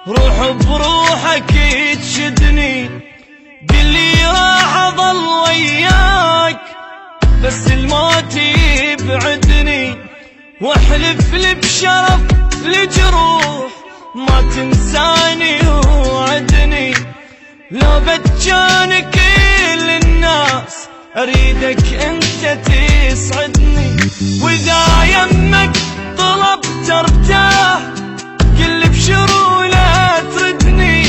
روح بروحك تشدني، قلي راح اظل وياك بس الموت يبعدني، واحلف لي بشرف لجروح ما تنساني وعدني. لو بتجاني كل الناس اريدك انت تسعدني، واذا يمك طلبت ارتاح قل بشرو لا تردني،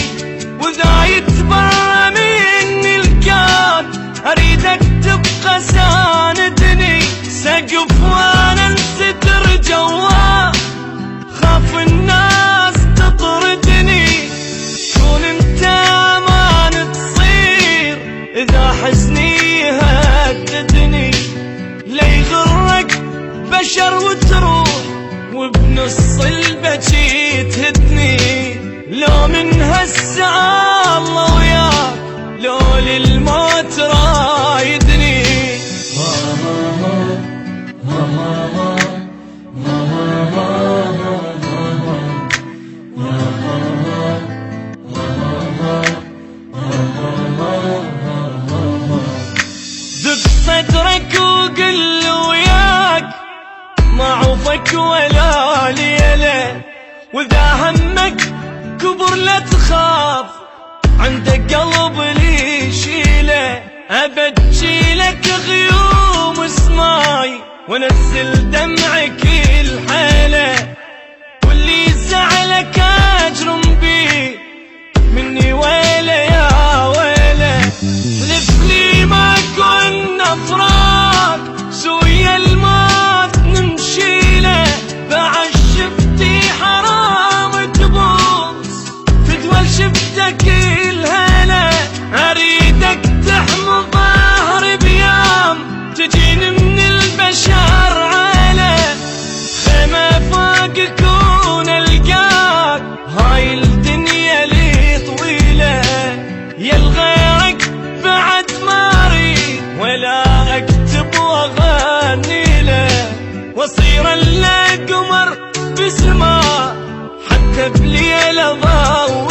واذا يتبرى مني الكان اريدك تبقى ساندني. سقف وانا انستر جواه خاف الناس تطردني، كون انت امان تصير اذا حزني هددني. لا يغرك بشر وتروح وبنص البكي تهدني، لو من هالساعة الله وياك لو للموت رايدني. دق صدرك وقل وياك ما عوفك ولا ليلة، واذا همك كبر لا تخاف عندك قلب لي شيله. ابجيلك غيوم سماي وانزل دمعك الحيله، واللي زعلك اجرم بيه مني ويله يا ويله. حلف لي ما كنا فراق سويا الموت نمشيله، بعد شفتي حرام تبوس تدول شفتك الهلا. اريدك تحمل ظهري بيام تجيني من البشر عاله، خيمة فوق كون القاك هاي الدنيا لي طويلة. يا الغيرك بعد ما اريد ولا اكتب واغني له، واصير الا قمر بسما حتى بليله ضوء